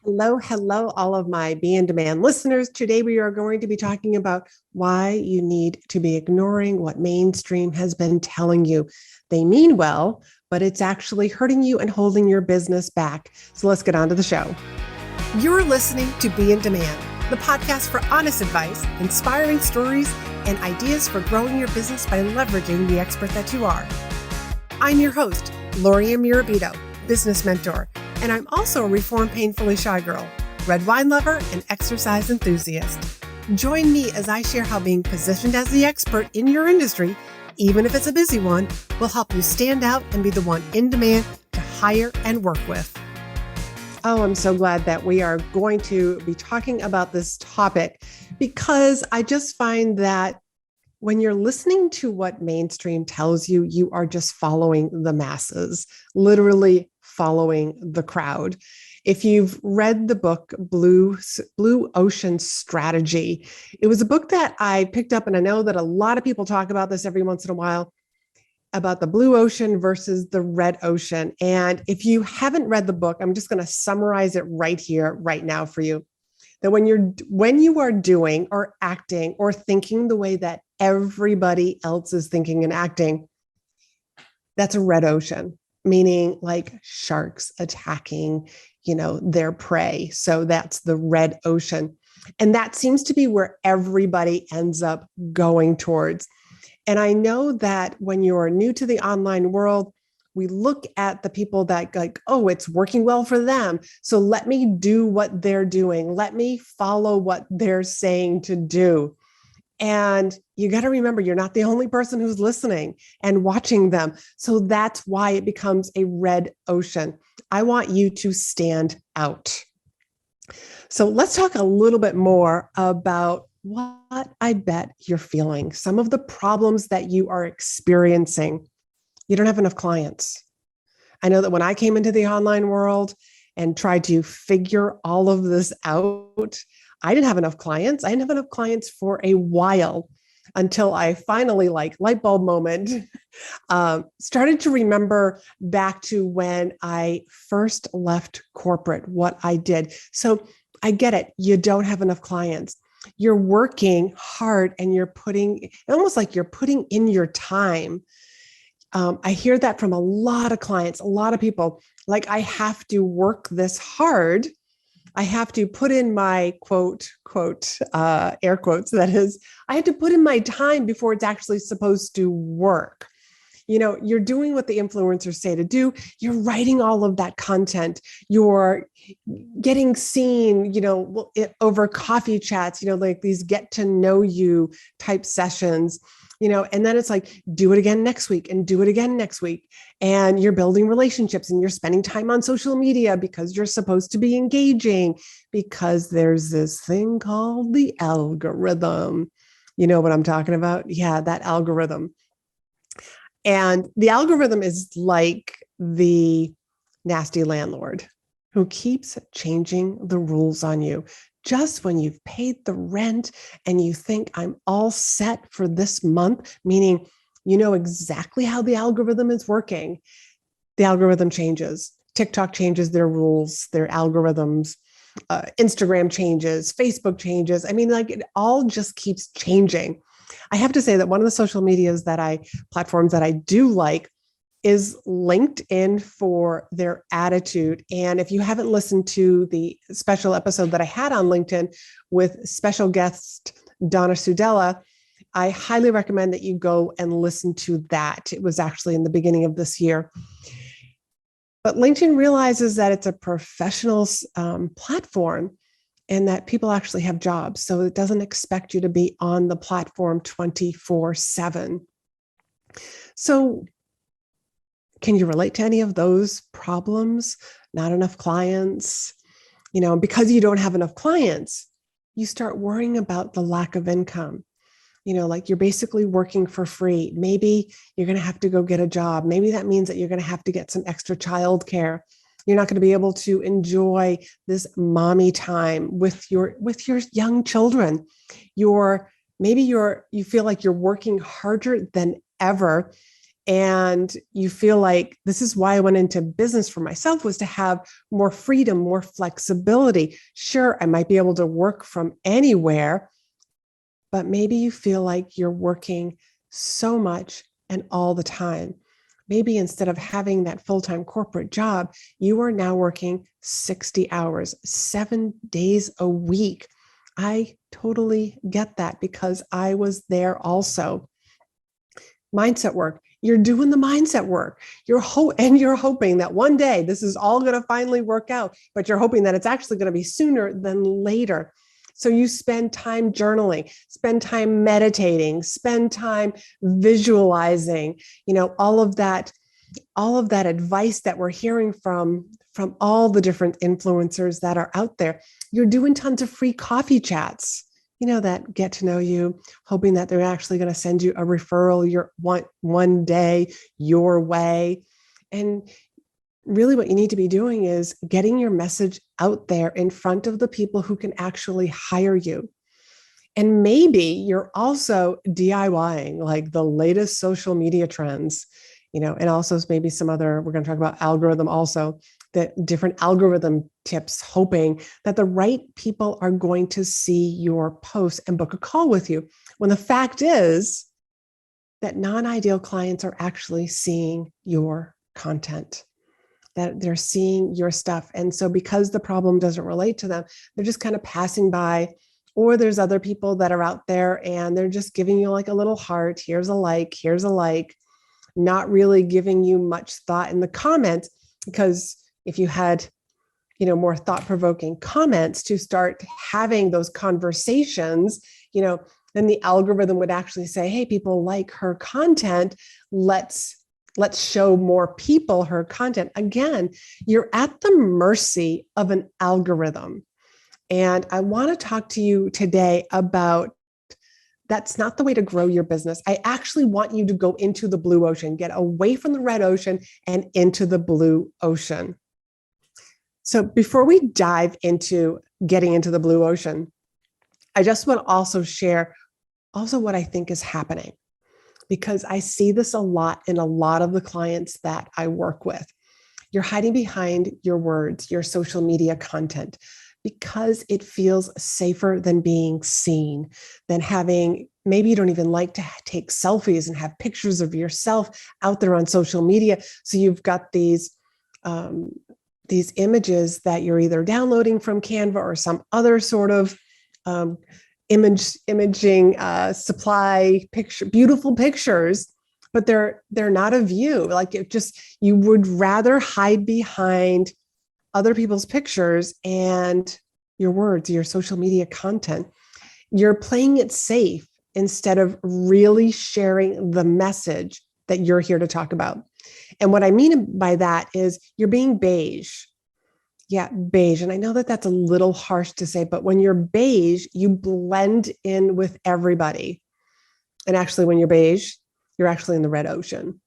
Hello, all of my Be in Demand listeners. Today, we are going to be talking about why you need to be ignoring what mainstream has been telling you. They mean well, but it's actually hurting you and holding your business back. So let's get on to the show. You're listening to Be in Demand, the podcast for honest advice, inspiring stories, and ideas for growing your business by leveraging the expert that you are. I'm your host, Laurie-Ann, business mentor. And I'm also a reformed painfully shy girl, red wine lover, and exercise enthusiast. Join me as I share how being positioned as the expert in your industry, even if it's a busy one, will help you stand out and be the one in demand to hire and work with. Oh, I'm so glad that we are going to be talking about this topic because I just find that when you're listening to what mainstream tells you, you are just following the masses, literally following the crowd. If you've read the book Blue Ocean Strategy, it was a book that I picked up, and I know that a lot of people talk about this every once in a while, about the blue ocean versus the red ocean. And if you haven't read the book, I'm just going to summarize it right here, right now for you. That when you are doing or acting or thinking the way that everybody else is thinking and acting, that's a red ocean, meaning like sharks attacking, their prey. So that's the red ocean. And that seems to be where everybody ends up going towards. And I know that when you're new to the online world, we look at the people that it's working well for them. So let me do what they're doing. Let me follow what they're saying to do. And you got to remember, you're not the only person who's listening and watching them. So that's why it becomes a red ocean. I want you to stand out. So let's talk a little bit more about what I bet you're feeling, some of the problems that you are experiencing. You don't have enough clients. I know that when I came into the online world and tried to figure all of this out, I didn't have enough clients. I didn't have enough clients for a while until I finally, light bulb moment, started to remember back to when I first left corporate, what I did. So I get it. You don't have enough clients. You're working hard and you're putting in your time. I hear that from a lot of clients, a lot of people, I have to work this hard. I have to put in my quote, air quotes, that is, I have to put in my time before it's actually supposed to work. You're doing what the influencers say to do. You're writing all of that content. You're getting seen, over coffee chats, these get to know you type sessions. And then it's do it again next week and do it again next week. And you're building relationships and you're spending time on social media because you're supposed to be engaging, because there's this thing called the algorithm. You know what I'm talking about? Yeah, that algorithm. And the algorithm is like the nasty landlord who keeps changing the rules on you. Just when you've paid the rent and you think I'm all set for this month, meaning you know exactly how the algorithm is working, the algorithm changes. TikTok changes their rules, their algorithms. Instagram changes, Facebook changes. It all just keeps changing. I have to say that one of the social medias platforms that I do like is LinkedIn for their attitude. And if you haven't listened to the special episode that I had on LinkedIn with special guest Donna Sudella, I highly recommend that you go and listen to that. It was actually in the beginning of this year. But LinkedIn realizes that it's a professional platform and that people actually have jobs. So it doesn't expect you to be on the platform 24/7. So can you relate to any of those problems? Not enough clients, because you don't have enough clients, you start worrying about the lack of income. You're basically working for free. Maybe you're going to have to go get a job. Maybe that means that you're going to have to get some extra childcare. You're not going to be able to enjoy this mommy time with your young children. You feel like you're working harder than ever. and you feel like this is why I went into business for myself, was to have more freedom, more flexibility. Sure, I might be able to work from anywhere, but maybe you feel like you're working so much and all the time. Maybe instead of having that full-time corporate job, you are now working 60 hours, 7 days a week. I totally get that because I was there also. Mindset work. You're doing the mindset work. You're hoping that one day this is all going to finally work out, but you're hoping that it's actually going to be sooner than later. So you spend time journaling, spend time meditating, spend time visualizing, all of that advice that we're hearing from all the different influencers that are out there. You're doing tons of free coffee chats, that get to know you, hoping that they're actually going to send you a referral your one day your way. And really what you need to be doing is getting your message out there in front of the people who can actually hire you. And maybe you're also DIYing like the latest social media trends, and also maybe some other, we're going to talk about algorithm also, the different algorithm tips, hoping that the right people are going to see your post and book a call with you. When the fact is that non-ideal clients are actually seeing your content, that they're seeing your stuff. And so because the problem doesn't relate to them, they're just kind of passing by, or there's other people that are out there and they're just giving you like a little heart. Here's a like, not really giving you much thought in the comments, because if you had, more thought-provoking comments to start having those conversations, then the algorithm would actually say, hey, people like her content. Let's show more people her content. Again, you're at the mercy of an algorithm. And I want to talk to you today about that's not the way to grow your business. I actually want you to go into the blue ocean, get away from the red ocean and into the blue ocean. So before we dive into getting into the blue ocean, I just want to also share what I think is happening, because I see this a lot in a lot of the clients that I work with. You're hiding behind your words, your social media content, because it feels safer than being seen, than having, maybe you don't even like to take selfies and have pictures of yourself out there on social media. So you've got these images that you're either downloading from Canva or some other sort of imaging supply picture, beautiful pictures, but they're not of you. Like you would rather hide behind other people's pictures and your words, your social media content. You're playing it safe instead of really sharing the message that you're here to talk about. And what I mean by that is you're being beige. Yeah, beige. And I know that that's a little harsh to say, but when you're beige, you blend in with everybody. And actually, when you're beige, you're actually in the red ocean.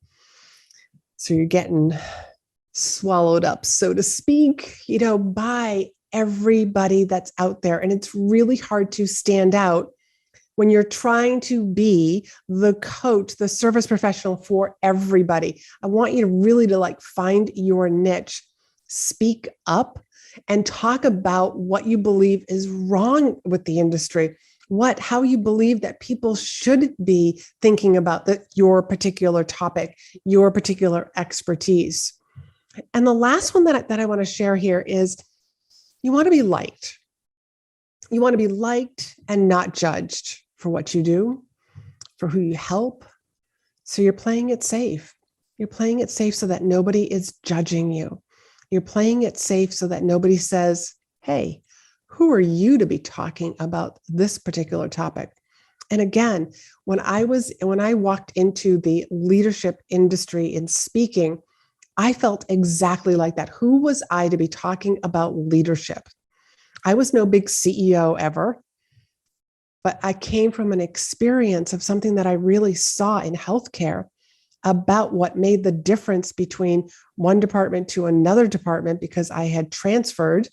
So you're getting swallowed up, so to speak, by everybody that's out there. And it's really hard to stand out when you're trying to be the coach, the service professional for everybody. I want you to really find your niche, speak up, and talk about what you believe is wrong with the industry, how you believe that people should be thinking about your particular topic, your particular expertise. And the last one that I want to share here is you want to be liked. You want to be liked and not judged for what you do, for who you help. So you're playing it safe. You're playing it safe so that nobody is judging you. You're playing it safe so that nobody says, hey, who are you to be talking about this particular topic? And again, when I walked into the leadership industry in speaking, I felt exactly like that. Who was I to be talking about leadership? I was no big CEO ever, but I came from an experience of something that I really saw in healthcare about what made the difference between one department to another department, because I had transferred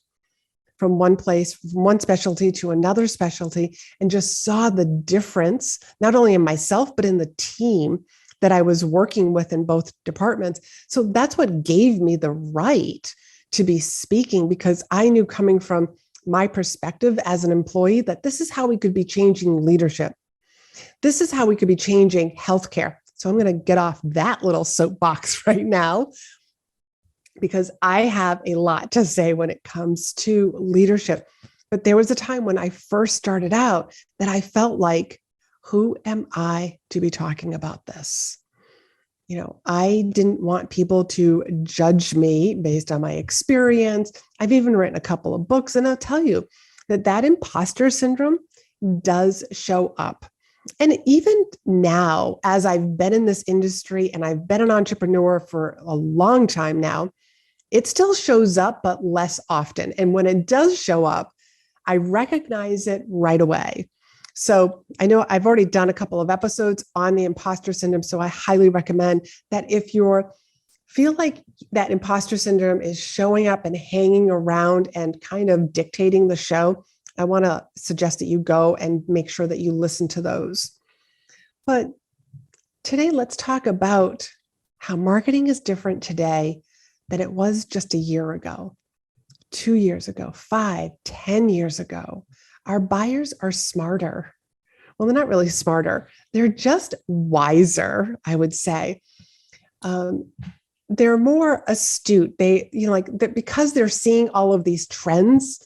from one place, from one specialty to another specialty, and just saw the difference, not only in myself, but in the team, that I was working with in both departments. So that's what gave me the right to be speaking, because I knew coming from my perspective as an employee that this is how we could be changing leadership. This is how we could be changing healthcare. So I'm going to get off that little soapbox right now, because I have a lot to say when it comes to leadership. But there was a time when I first started out that I felt like, who am I to be talking about this? I didn't want people to judge me based on my experience. I've even written a couple of books, and I'll tell you that imposter syndrome does show up. And even now, as I've been in this industry and I've been an entrepreneur for a long time now, it still shows up, but less often. And when it does show up, I recognize it right away. So I know I've already done a couple of episodes on the imposter syndrome. So I highly recommend that if you feel like that imposter syndrome is showing up and hanging around and kind of dictating the show, I want to suggest that you go and make sure that you listen to those. But today, let's talk about how marketing is different today than it was just a year ago, 2 years ago, 5, 10 years ago. Our buyers are smarter. Well, they're not really smarter. They're just wiser, I would say. They're more astute. Because they're seeing all of these trends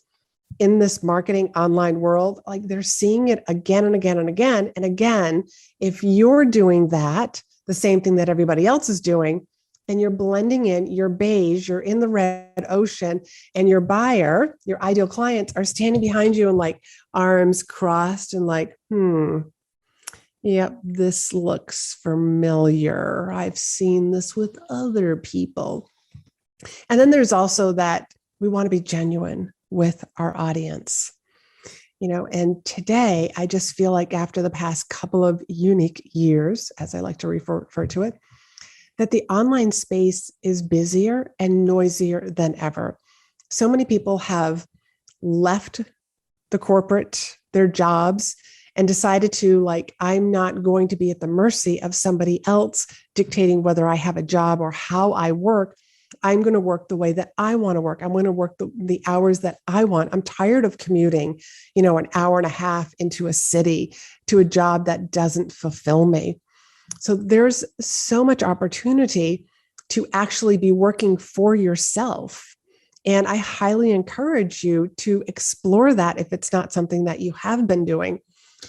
in this marketing online world, like they're seeing it again and again and again. And again, if you're doing that, the same thing that everybody else is doing, and you're blending in, you're beige, you're in the red ocean, and your buyer, your ideal clients are standing behind you and like arms crossed and like, yep, this looks familiar. I've seen this with other people. And then there's also that we want to be genuine with our audience. And today I just feel like after the past couple of unique years, as I like to refer to it, that the online space is busier and noisier than ever. So many people have left their jobs and decided to I'm not going to be at the mercy of somebody else dictating whether I have a job or how I work. I'm going to work the way that I want to work. I'm going to work the hours that I want. I'm tired of commuting, an hour and a half into a city to a job that doesn't fulfill me. So there's so much opportunity to actually be working for yourself. And I highly encourage you to explore that if it's not something that you have been doing.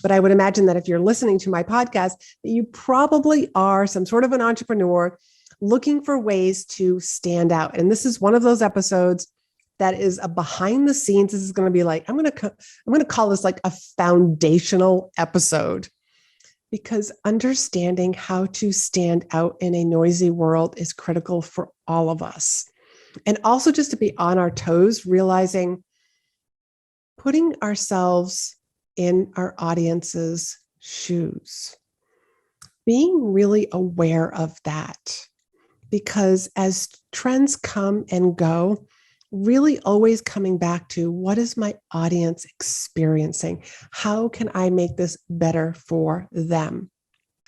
But I would imagine that if you're listening to my podcast, that you probably are some sort of an entrepreneur looking for ways to stand out. And this is one of those episodes that is a behind the scenes. This is going to be I'm going to call this a foundational episode, because understanding how to stand out in a noisy world is critical for all of us. And also just to be on our toes, realizing putting ourselves in our audience's shoes, being really aware of that. Because as trends come and go, really always coming back to what is my audience experiencing? How can I make this better for them?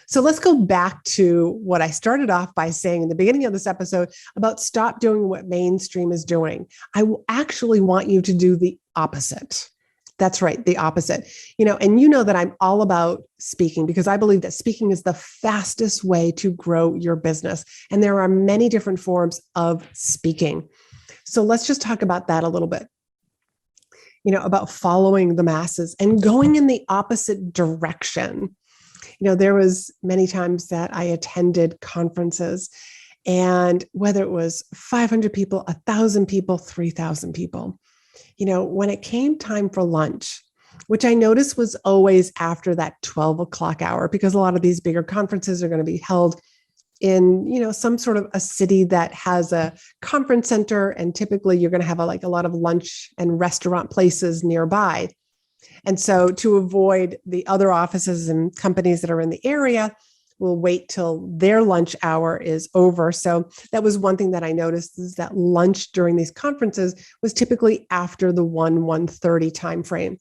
So let's go back to what I started off by saying in the beginning of this episode about stop doing what mainstream is doing. I actually want you to do the opposite. That's right, the opposite. And that I'm all about speaking, because I believe that speaking is the fastest way to grow your business. And there are many different forms of speaking. So let's just talk about that a little bit, about following the masses and going in the opposite direction. There was many times that I attended conferences, and whether it was 500 people, 1,000 people, 3,000 people, when it came time for lunch, which I noticed was always after that 12 o'clock hour, because a lot of these bigger conferences are going to be held in, some sort of a city that has a conference center. And typically you're going to have a lot of lunch and restaurant places nearby. And so to avoid the other offices and companies that are in the area, we'll wait till their lunch hour is over. So that was one thing that I noticed, is that lunch during these conferences was typically after the 1:30 timeframe.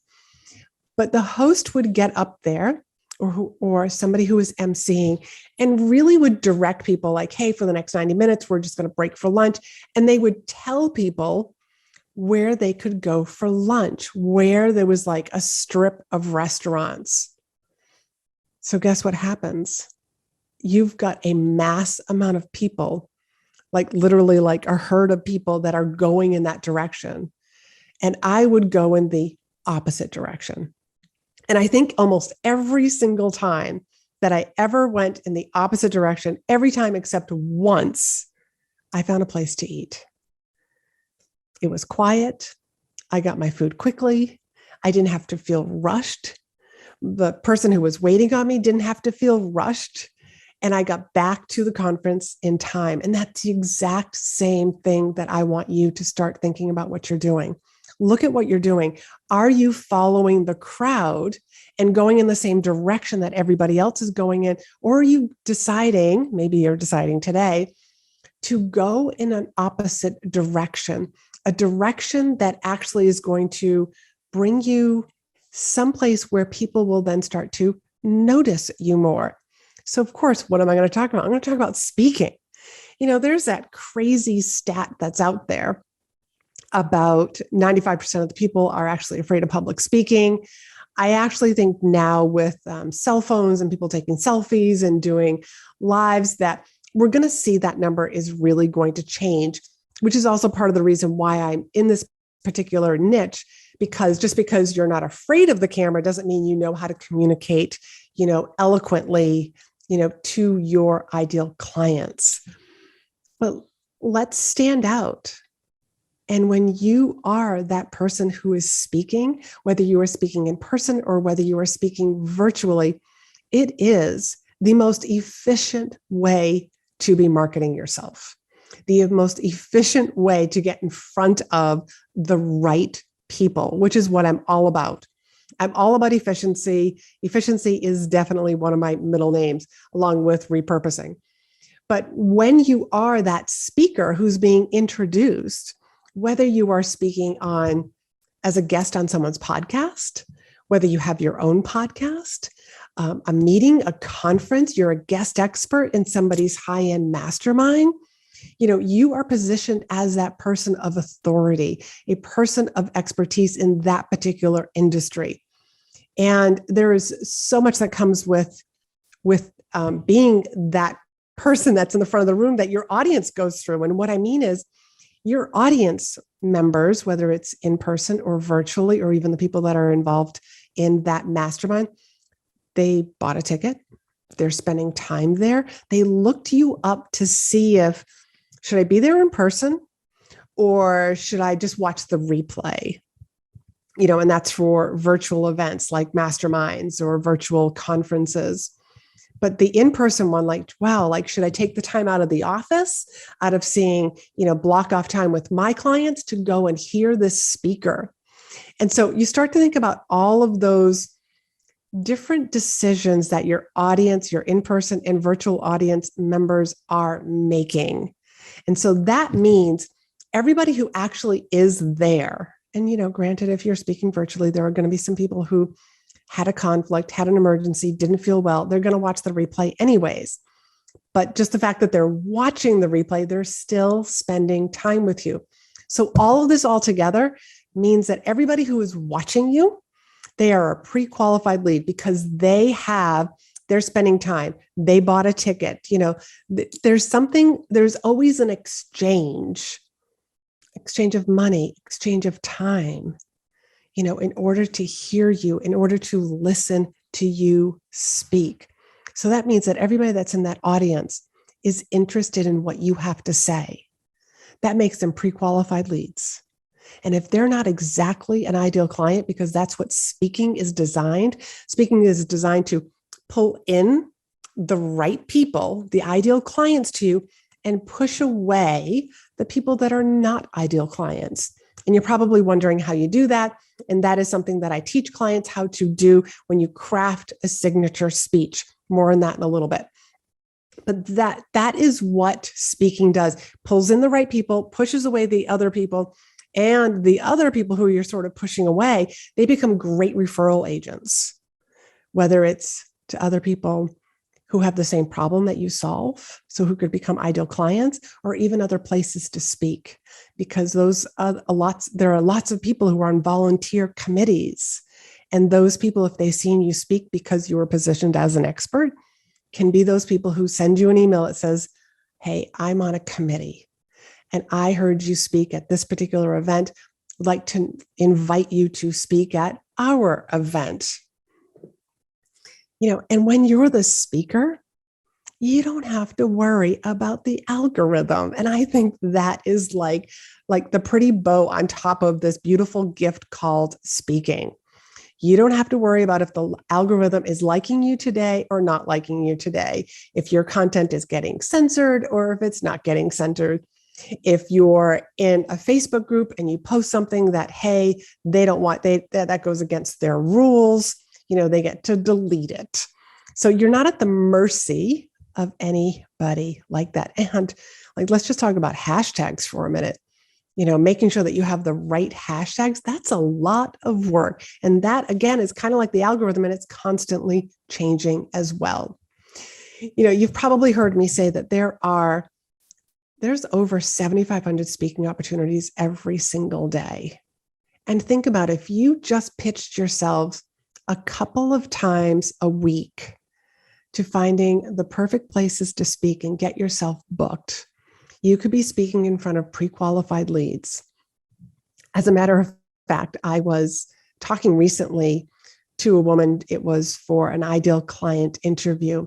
But the host would get up there or somebody who was emceeing and really would direct people like, hey, for the next 90 minutes, we're just going to break for lunch. And they would tell people where they could go for lunch, where there was like a strip of restaurants. So guess what happens? You've got a mass amount of people, like literally like a herd of people that are going in that direction. And I would go in the opposite direction. And I think almost every single time that I ever went in the opposite direction, every time except once, I found a place to eat. It was quiet. I got my food quickly. I didn't have to feel rushed. The person who was waiting on me didn't have to feel rushed. And I got back to the conference in time. And that's the exact same thing that I want you to start thinking about what you're doing. Look at what you're doing. Are you following the crowd and going in the same direction that everybody else is going in? Or are you deciding, maybe you're deciding today, to go in an opposite direction, a direction that actually is going to bring you someplace where people will then start to notice you more? So of course, what am I going to talk about? I'm going to talk about speaking. There's that crazy stat that's out there about 95% of the people are actually afraid of public speaking. I actually think now with cell phones and people taking selfies and doing lives that we're going to see that number is really going to change, which is also part of the reason why I'm in this particular niche, because just because you're not afraid of the camera doesn't mean you know how to communicate, eloquently, to your ideal clients. But let's stand out. And when you are that person who is speaking, whether you are speaking in person or whether you are speaking virtually, it is the most efficient way to be marketing yourself, the most efficient way to get in front of the right people, which is what I'm all about. I'm all about efficiency. Efficiency is definitely one of my middle names, along with repurposing. But when you are that speaker who's being introduced, whether you are speaking on as a guest on someone's podcast, whether you have your own podcast, a meeting, a conference, you're a guest expert in somebody's high-end mastermind, you are positioned as that person of authority, a person of expertise in that particular industry. And there is so much that comes with being that person that's in the front of the room that your audience goes through. And what I mean is your audience members, whether it's in person or virtually, or even the people that are involved in that mastermind, they bought a ticket. They're spending time there. They looked you up to see should I be there in person or should I just watch the replay? And that's for virtual events like masterminds or virtual conferences. But the in-person one, should I take the time out of the office, out of seeing, block off time with my clients to go and hear this speaker? And so you start to think about all of those different decisions that your audience, your in-person and virtual audience members are making. And so that means everybody who actually is there. And, granted, if you're speaking virtually, there are going to be some people who had a conflict, had an emergency, didn't feel well. They're going to watch the replay anyways. But just the fact that they're watching the replay, they're still spending time with you. So all of this all together means that everybody who is watching you, they are a pre-qualified lead because they're spending time. They bought a ticket. There's always an exchange of money, exchange of time, in order to hear you, in order to listen to you speak. So that means that everybody that's in that audience is interested in what you have to say. That makes them pre-qualified leads. And if they're not exactly an ideal client, because that's what speaking is designed to pull in the right people, the ideal clients to you, and push away the people that are not ideal clients. And you're probably wondering how you do that. And that is something that I teach clients how to do when you craft a signature speech. More on that in a little bit. But that is what speaking does. Pulls in the right people, pushes away the other people, and the other people who you're sort of pushing away, they become great referral agents. Whether it's to other people who have the same problem that you solve, so who could become ideal clients, or even other places to speak, because there are lots of people who are on volunteer committees, and those people, if they've seen you speak because you were positioned as an expert, can be those people who send you an email that says, hey, I'm on a committee and I heard you speak at this particular event. I'd like to invite you to speak at our event. And when you're the speaker, you don't have to worry about the algorithm. And I think that is like the pretty bow on top of this beautiful gift called speaking. You don't have to worry about if the algorithm is liking you today or not liking you today, if your content is getting censored or if it's not getting censored. If you're in a Facebook group and you post something that, hey, they don't want, that goes against their rules, they get to delete it. So you're not at the mercy of anybody like that. And let's just talk about hashtags for a minute. Making sure that you have the right hashtags, that's a lot of work. And that, again, is kind of like the algorithm, and it's constantly changing as well. You've probably heard me say that there's over 7,500 speaking opportunities every single day. And think about if you just pitched yourselves a couple of times a week to finding the perfect places to speak and get yourself booked, you could be speaking in front of pre-qualified leads. As a matter of fact, I was talking recently to a woman. It was for an ideal client interview.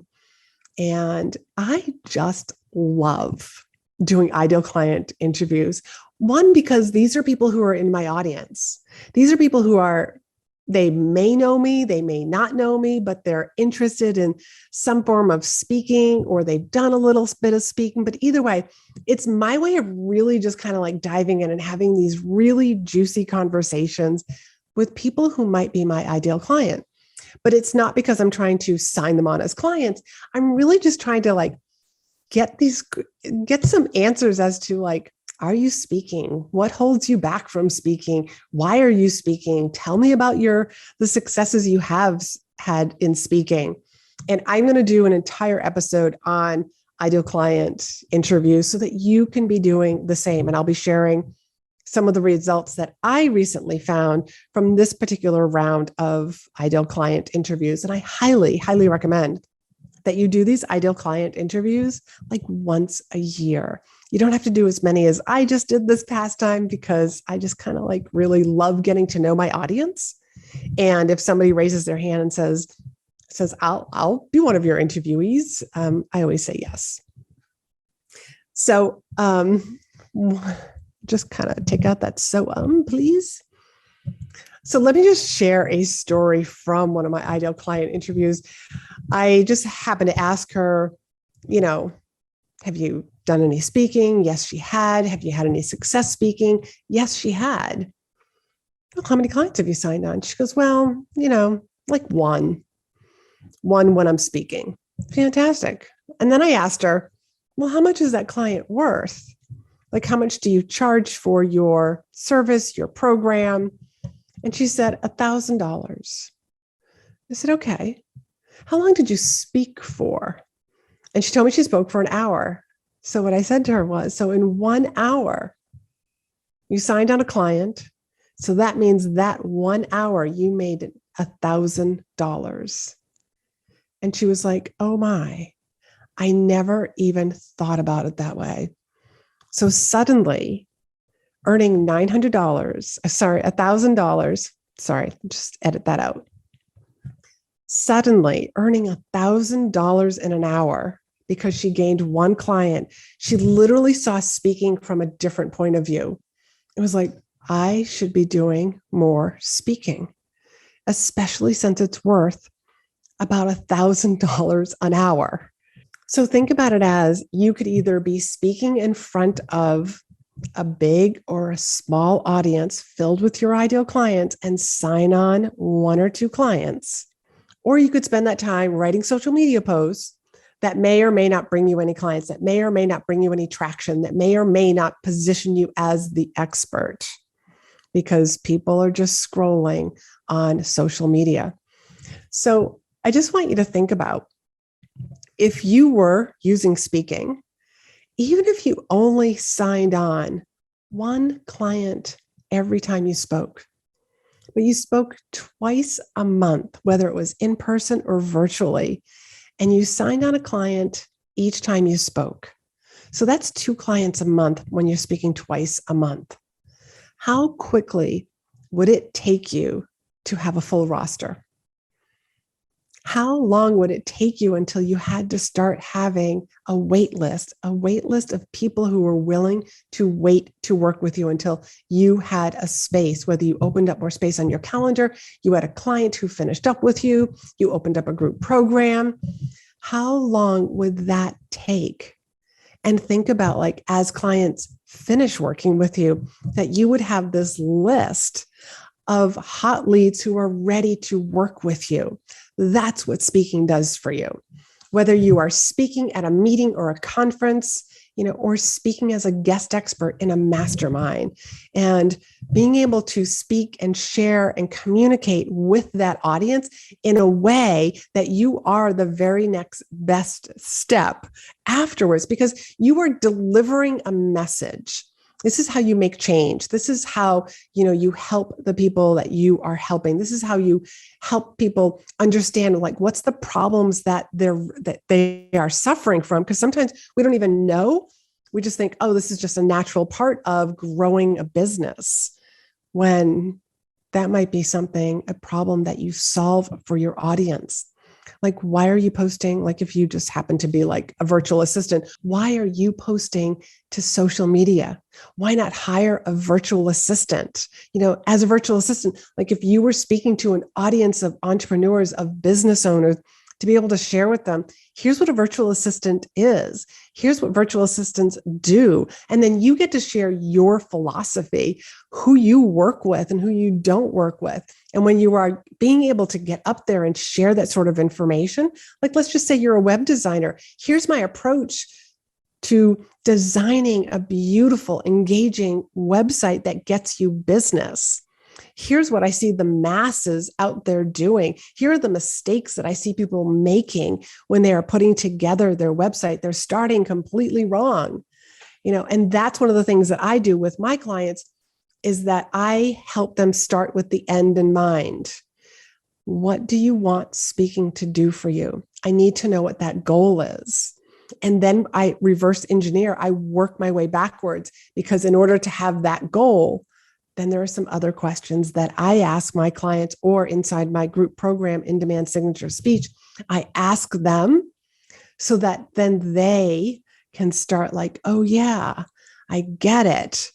And I just love doing ideal client interviews. One, because these are people who are in my audience. These are people who they may know me, they may not know me, but they're interested in some form of speaking, or they've done a little bit of speaking. But either way, it's my way of really just kind of diving in and having these really juicy conversations with people who might be my ideal client. But it's not because I'm trying to sign them on as clients. I'm really just trying to get some answers as to are you speaking? What holds you back from speaking? Why are you speaking? Tell me about the successes you have had in speaking. And I'm going to do an entire episode on ideal client interviews so that you can be doing the same. And I'll be sharing some of the results that I recently found from this particular round of ideal client interviews. And I highly, highly recommend that you do these ideal client interviews once a year. You don't have to do as many as I just did this past time, because I just kind of really love getting to know my audience. And if somebody raises their hand and says, I'll be one of your interviewees, I always say yes. So just kind of take out that please. So let me just share a story from one of my ideal client interviews. I just happened to ask her, have you done any speaking? Yes, she had. Have you had any success speaking? Yes, she had. Well, how many clients have you signed on? She goes, well, one when I'm speaking. Fantastic. And then I asked her, well, how much is that client worth? How much do you charge for your service, your program? And she said, $1,000. I said, okay. How long did you speak for? And she told me she spoke for an hour. So what I said to her was, so in 1 hour, you signed on a client. So that means that 1 hour you made $1,000. And she was like, oh my, I never even thought about it that way. So suddenly earning $1,000, just edit that out. Suddenly earning $1,000 in an hour because she gained one client. She literally saw speaking from a different point of view. It was like, I should be doing more speaking, especially since it's worth about $1,000 an hour. So think about it as you could either be speaking in front of a big or a small audience filled with your ideal clients and sign on 1 or 2 clients, or you could spend that time writing social media posts that may or may not bring you any clients, that may or may not bring you any traction, that may or may not position you as the expert, because people are just scrolling on social media. So I just want you to think about if you were using speaking, even if you only signed on one client every time you spoke, but you spoke twice a month, whether it was in person or virtually, and you signed on a client each time you spoke. So that's 2 clients a month when you're speaking twice a month. How quickly would it take you to have a full roster? How long would it take you until you had to start having a wait list of people who were willing to wait to work with you until you had a space, whether you opened up more space on your calendar, you had a client who finished up with you, you opened up a group program. How long would that take? And think about, like, as clients finish working with you, that you would have this list of hot leads who are ready to work with you. That's what speaking does for you. Whether you are speaking at a meeting or a conference, or speaking as a guest expert in a mastermind, and being able to speak and share and communicate with that audience in a way that you are the very next best step afterwards, because you are delivering a message. This is how you make change. This is how, you help the people that you are helping. This is how you help people understand, like, what's the problems that they are suffering from. Because sometimes we don't even know. We just think, oh, this is just a natural part of growing a business, when that might be a problem that you solve for your audience. Like, why are you posting? Like, if you just happen to be like a virtual assistant, why are you posting to social media? Why not hire a virtual assistant? As a virtual assistant, like, if you were speaking to an audience of entrepreneurs, of business owners, to be able to share with them, here's what a virtual assistant is. Here's what virtual assistants do. And then you get to share your philosophy, who you work with and who you don't work with. And when you are being able to get up there and share that sort of information, like, let's just say you're a web designer. Here's my approach to designing a beautiful, engaging website that gets you business. Here's what I see the masses out there doing. Here are the mistakes that I see people making when they are putting together their website. They're starting completely wrong. And that's one of the things that I do with my clients, is that I help them start with the end in mind. What do you want speaking to do for you? I need to know what that goal is. And then I reverse engineer. I work my way backwards, because in order to have that goal, then there are some other questions that I ask my clients, or inside my group program, In Demand Signature Speech, I ask them so that then they can start like, oh yeah, I get it.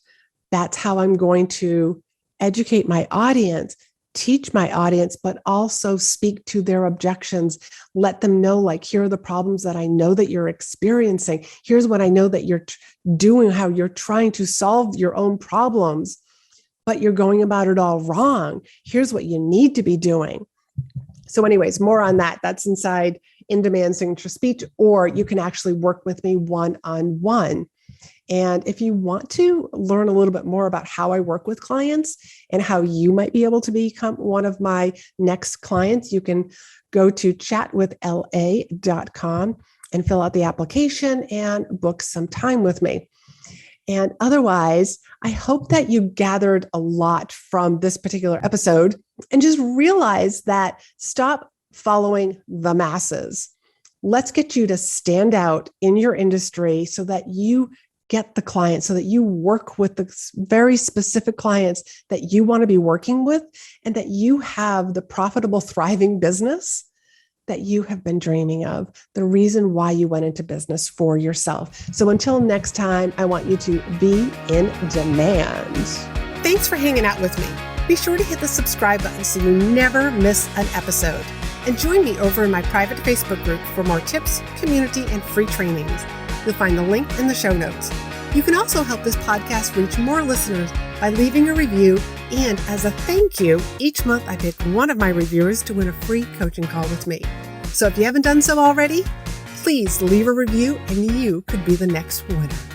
That's how I'm going to educate my audience, teach my audience, but also speak to their objections. Let them know, like, here are the problems that I know that you're experiencing. Here's what I know that you're doing, how you're trying to solve your own problems, but you're going about it all wrong. Here's what you need to be doing. So anyways, more on that. That's inside In Demand Signature Speech, or you can actually work with me one-on-one. And if you want to learn a little bit more about how I work with clients and how you might be able to become one of my next clients, you can go to chatwithla.com and fill out the application and book some time with me. And otherwise, I hope that you gathered a lot from this particular episode, and just realize that stop following the masses. Let's get you to stand out in your industry so that you get the clients, so that you work with the very specific clients that you want to be working with, and that you have the profitable, thriving business that you have been dreaming of, the reason why you went into business for yourself. So until next time, I want you to be in demand. Thanks for hanging out with me. Be sure to hit the subscribe button so you never miss an episode. And join me over in my private Facebook group for more tips, community, and free trainings. You'll find the link in the show notes. You can also help this podcast reach more listeners by leaving a review. And as a thank you, each month I pick one of my reviewers to win a free coaching call with me. So if you haven't done so already, please leave a review and you could be the next winner.